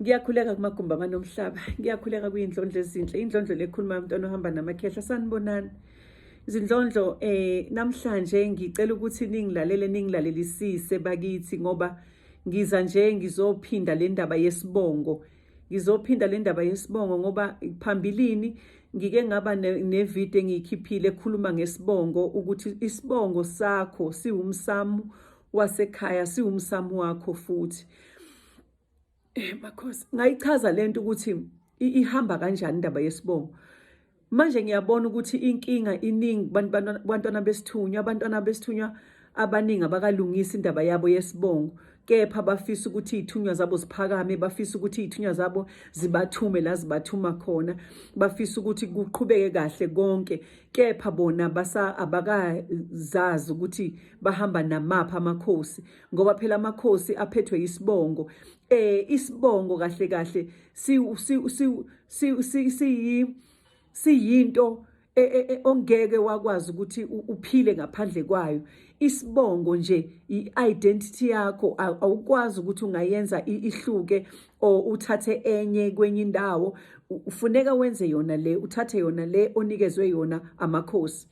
Ngiyakhuleka kumagumba amanomhlaba, ngiyakhuleka kuyindlondlo ezinhle, indlondlo lekhuluma umntwana ohamba namakhehla. Sanibonani izindlondlo. Namhlanje ngicela ukuthi ningilalelisise bakithi, ngoba ngiza nje ngizophinda le ndaba yesibongo ngoba phambilini ngike ngaba nevideo engiyikhiphile ekhuluma ngesibongo, ukuthi isibongo sakho siwumsamu wasekhaya, siwumsamu wakho futhi. Makhosi, ngayichaza lento ukuthi ihamba kanjani indaba yesibongo. Manje ngiyabona ukuthi inkinga iningi bantwana besithunywa abaningi abakalungisa indaba yabo yesibongo, kepha bafisa ukuthi izithunywa zabo ziphakame, bafisa ukuthi izithunywa zabo zibathume la zibathuma khona, bafisa ukuthi kuqhubeke kahle konke, kepha bona abakazazi ukuthi bahamba namapha amakhosi, ngoba phela amakhosi aphethwe isibongo. Isibongo kahle kahle siyinto ongeke wakwazi ukuthi uphile ngaphandle kwayo. Isibongo nje i-identity yakho, awukwazi ukuthi ungayenza ihluke or uthathe enye kwenye indawo. Ufuneka wenze yona le, uthathe yona le onikezwe yona amakhosi.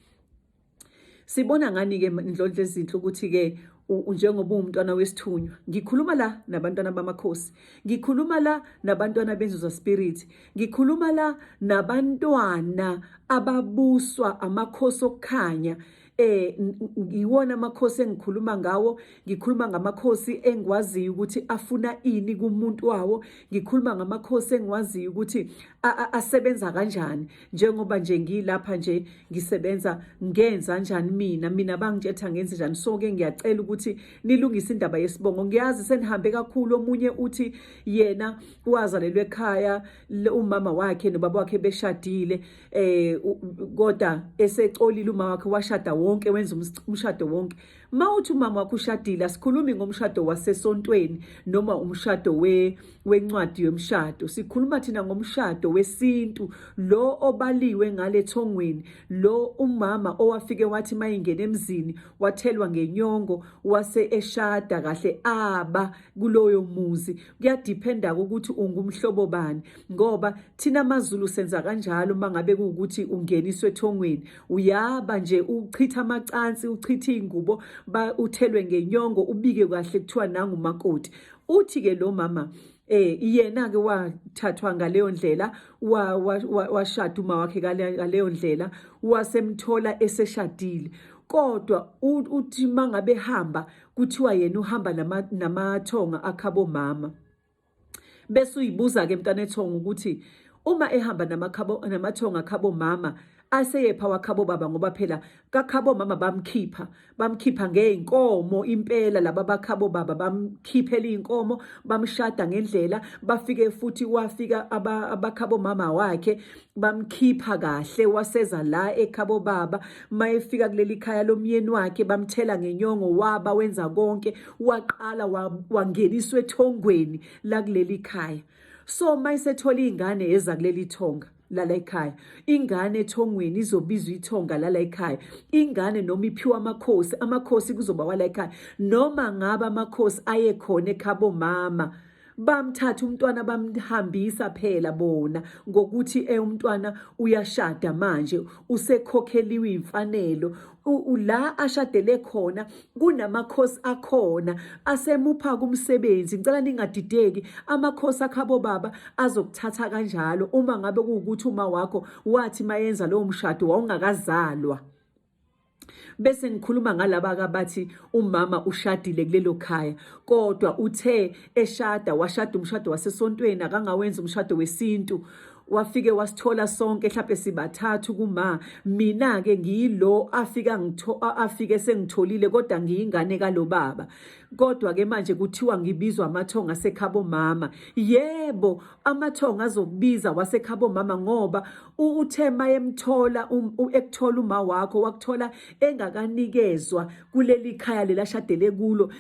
Sibona ngani-ke indlondlo ezinhle ukuthi-ke njengoba uwumntwana wesithunywa, ngikhuluma la nabantwana bamakhosi, ngikhuluma la nabantwana benzuzwa spirit, ngikhuluma la nabantwana ababuswa amakhosi okukhanya. Iwona amakhosi engikhuluma ngawo, ngikhuluma ngamakhosi engikwaziyo ukuthi afuna ini kumuntu wawo, ngikhuluma ngamakhosi engikwaziyo ukuthi asebenza kanjani. Njengoba nje ngilapha nje ngisebenza, ngenza kanjani mina bangitshetha ngenze njani. So-ke ngiyacela ukuthi nilungise indaba yesibongo. Ngiyazi senihambe kakhulu, omunye uthi yena wazalelwe ekhaya, umama wakhe nobaba wakhe beshadile, kodwa esecolile umama wakhe washada wonke, wenza umshado wonke. Mawuthi umama wakho ushadile, asikhulumi ngomshado wasesontweni noma umshado wencwadi yomshado, sikhuluma thina ngomshado wesintu, lo obaliwe ngale ethongweni, lo umama owafike wathi mayingena emzini wathelwa ngenyongo, wase eshada kahle aba kuloyo muzi. Kuyadiphenda ukuthi ungumhlobo bani, ngoba thina amaZulu senza kanjalo. Mangabe kuwukuthi ungeniswe ethongweni, uyaba nje uchitha amacansi, uchitha ingubo, uthelwe ngenyongo, ubike kahle kuthiwa nangumakoti. Uthi-ke lo mama yena-ke wathathwa ngaleyo ndlela, washada uma wakhe ngaleyo ndlela, wasemthola eseshadile. Kodwa uthi mangabe hamba kuthiwa yena uhamba namathonga akhabomama. Bese uyibuza-ke mntana ethonga ukuthi uma ehamba namathonga akhabomama, aseyepha wakhabo baba, ngoba phela kakhabo mama bamkhipha ngey'nkomo impela. Laba bakhabo baba bamkhiphela iy'nkomo, bamshada ngendlela. Bafike futhi wafika abakhabo mama wakhe bamkhipha kahle, waseza la ekhabo baba. Mayefika kuleli khaya lomyeni wakhe bamthela ngenyongo, waba wenza konke, waqala wangeniswa ethongweni la kuleli khaya. So mayisethola iy'ngane eza kuleli thonga lala ekhaya, ingane ethongweni izobizwa ithonga lala ekhaya. Ingane noma iphiwa amakhosi kuzoba wala ekhaya, noma ngaba amakhosi ayekhona ekhabo mama, bamthatha umntwana bamhambisa phela bona, ngokuthi umntwana uyashada manje, usekhokheliwe imfanelo. La ashadele khona kunamakhosi akhona asemupha kumsebenzi. Ngicela ningadideki, amakhosi akhabo baba azokuthatha kanjalo uma ngabe kuwukuthi uma wakho wathi mayenza lowo mshado wawungakazalwa. Bese ngikhuluma ngalaba bathi umama ushadile kulelo khaya, kodwa uthe washada umshado wasesontweni, akangawenza umshado wesintu. Wafike wasithola sonke mhlawumbe sibathathu kuma. Mina-ke ngiyilo afike sengitholile, kodwa ngiyingane kalo baba. Kodwa-ke manje kuthiwa ngibizwa amathonga asekhabo mama. Yebo, amathonga azokubiza wasekhabo mama, ngoba uthe mayemthola ekuthola uma wakho, wakuthola engakanikezwa kuleli khaya lela shadele kulo,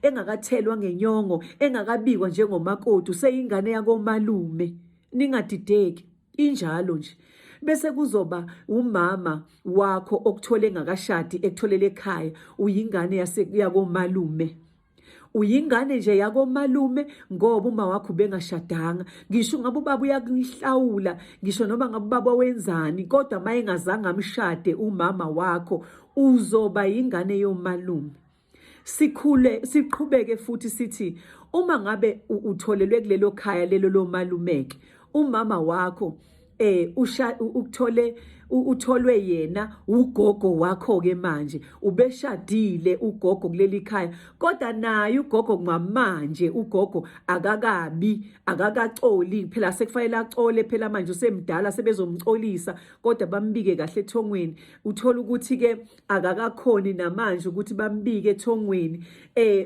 engakathelwa ngenyongo, engakabikwa njengomakoti, useyingane yakomalume. Ningadideki, injalo nje. Bese kuzoba umama wakho okuthole engakashadi, ekutholele ekhaya, uyingane yakomalume. uyingane nje yakomalume ngoba uma wakho bengashadanga. Ngisho ngabe ubaba uyakuhlawula, ngisho noma ngabe ubaba wenzani, kodwa mayengazange amshade umama wakho, uzoba yingane yomalume. Siqhubeke futhi sithi uma ngabe utholelwe kulelo khaya lelo lomalumeke, umama wakho utholwe yena ugogo wakho ke manje, ubeshadile ugogo kuleli khaya, kodwa naye ugogo ngamanje ugogo akakacoli phela, sekufanele acole phela manje usemdala sebezomcolisa, kodwa bambike kahle ethongweni. Uthola ukuthi ke akakakhoni namanje ukuthi bambike ethongweni.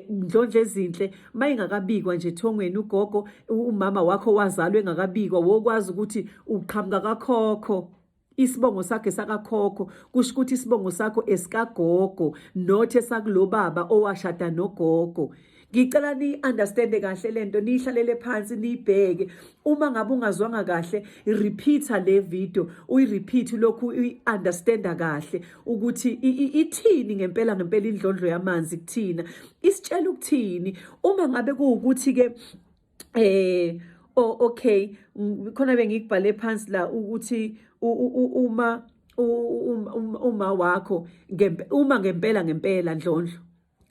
Ndlondle ezinhle mayingakabikwa nje ethongweni, ugogo umama wakho wazalwe engakabikwa, wokwazi ukuthi uqhamuka kakhokho, isibongo sakhe sakakhokho, kusho ukuthi isibongo sakho esikagogo, not esakulo baba owashada nogogo. Ngicela ni-understande kahle lento, niyihlalele phansi niyibheke. Uma ngabe ungazwanga kahle, repeata le video, uyi-repeat lokhu uyi-understanda kahle ukuthi ithini ngempela indlondlo yamanzi kuthina, isitshela ukuthini. Uma ngabe kuwukuthi-ke okay, khona bengikubhale phansi la ukuthi uma wakho uma ngempela ndlondlo,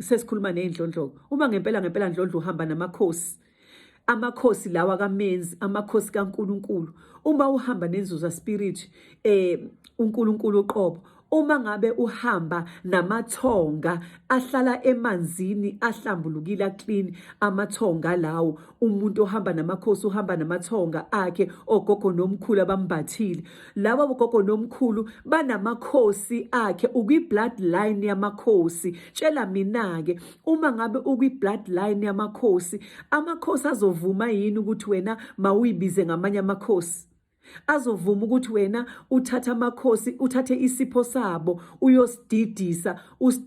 sesikhuluma ney'ndlondlo, uma ngempela ndlondlo uhamba namakhosi, amakhosi lawa kamenzi, amakhosi kaNkulunkulu. Uma uhamba nenzuza spirit uNkulunkulu uqobo, uma ngabe uhamba namathonga ahlala emanzini ahlambulukile clean, amathonga lawo, umuntu ohamba namakhosi uhamba namathonga akhe, ogogo nomkhulu abambathile. Laba bogogo nomkhulu banamakhosi akhe, ukwi-bloodline yamakhosi. Tshela mina-ke, uma ngabe ukwi-bloodline yamakhosi, amakhosi azovuma yini ukuthi wena mawuyibize ngamanye amakhosi? Azovuma ukuthi wena uthathe isipho sabo uyosididisa,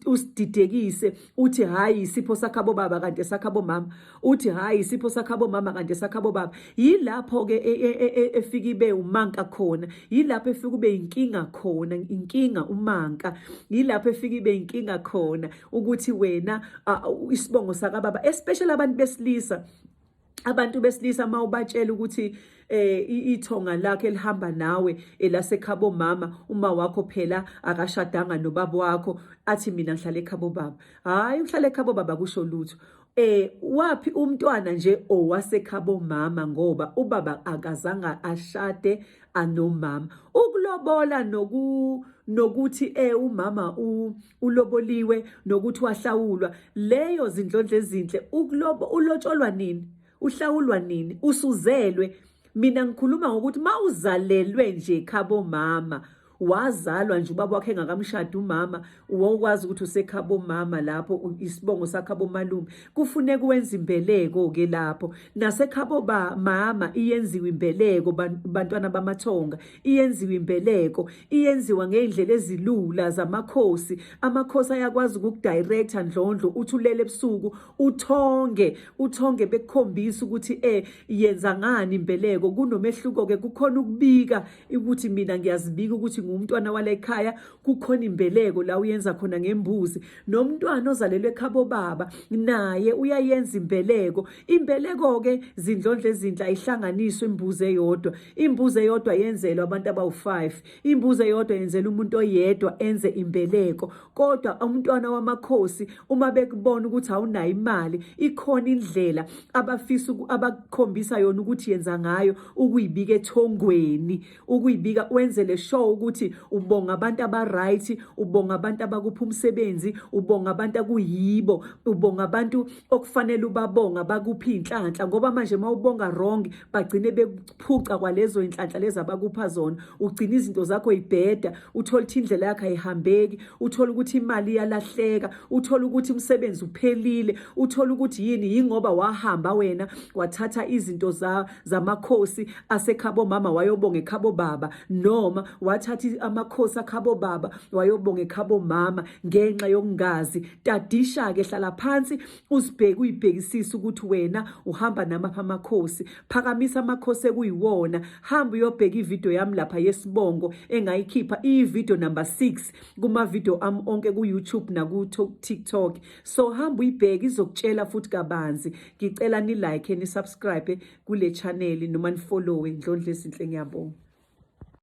usididekise, uthi hayi isipho sakhabo baba kanti sakhabo mama, uthi hayi isipho sakhabo mama kanti sakhabo baba. Yilapho ke efika ibe umanka khona, yilapho efika ube inkinga khona, inkinga umanka. Yilapho efika ibe inkinga khona ukuthi wena isibongo sakababa, especially abantu besilisa mawubatshela ukuthi ithonga lakhe lihamba nawe elasekhabo mama, uma wakho phela akashadanga nobaba wakho, athi mina ngihlala ekhabo baba. Hayi, uhlala ekhabo baba kusho lutho. Wapi umntwana nje owasekhabo mama ngoba ubaba akazanga ashade anomama. Ukulobola nokuthi umama uloboliwe nokuthi wahlawulwa, leyo zindlondlo ezinhle. Ulotsholwa nini? Uhlawulwa nini? Usuzelwe. Mina ngikhuluma ngokuthi mawuzalelwe nje ekhabo mama, wazalwa nje ubaba wakhe engakamshada umama, wokwazi ukuthi usekhabo mama, lapho isibongo sakhabo malume, kufuneka wenza imbeleko ke lapho. Nasekhabo mama iyenziwa imbeleko, bantwana bamathonga, iyenziwa imbeleko, iyenziwa ngey'ndlela ezilula zamakhosi. Amakhosi ayakwazi ukukudirecta ndlondlo, uthi ulele ebusuku uthonge bekukhombisa ukuthi yenza ngani imbeleko. Kunomehluko-ke, kukhona ukubika ukuthi mina ngiyazibika ukuthi ngumntwana wala ekhaya, kukhona imbeleko la uyenza khona ngembuzi. Nomntwana ozalelwe ekhabo baba naye uyayenza imbeleko. Imbeleko-ke zindlondlo ezinhle ayihlanganiswe imbuzi eyodwa. Imbuzi eyodwa yenzelwa abantu abawu-5, imbuzi eyodwa yenzela umuntu oyedwa enze imbeleko. Kodwa umntwana wamakhosi uma bekubona ukuthi awunayo imali, ikhona indlela abakukhombisa yona ukuthi yenza ngayo, ukuyibika ethongweni, ukuyibika wenzele show ukuthi ubonga abantu aba-right, ubonga abantu abakupha umsebenzi, ubonga abantu akuyibo, ubonga abantu okufanele ubabonga bakupha iy'nhlanhla. Ngoba manje mawubonga wrong bagcine bekuphuca kwalezo y'nhlanhla lezi abakupha zona, ugcina izinto zakho y'bheda, uthole ukuthi indlela yakho ayihambeki, uthole ukuthi imali iyalahleka, uthole ukuthi umsebenzi uphelile, uthole ukuthi yingoba wahamba wena wathatha izinto zamakhosi asekhabo mama wayobonga ekhabo baba, noma wathatha wathatha amakhosi akhabo baba wayobonga ekhabo mama ngenxa yokungazi. Tadisha-ke hlala phansi uzibheke uyibhekisise ukuthi wena uhamba namaphi amakhosi. Phakamisa amakhosi ekuyiwona. Hamba uyobheka ividiyo yami lapha yesibongo engayikhipha ividiyo number 6 kuma-video ami onke ku-YouTube naku-TikTok. So hamba uyibheke izokutshela futhi kabanzi. Ngicela ni-like ni-subscribe kule channel noma nifollowe Ndlondlo Ezinhle. Ngiyabonga.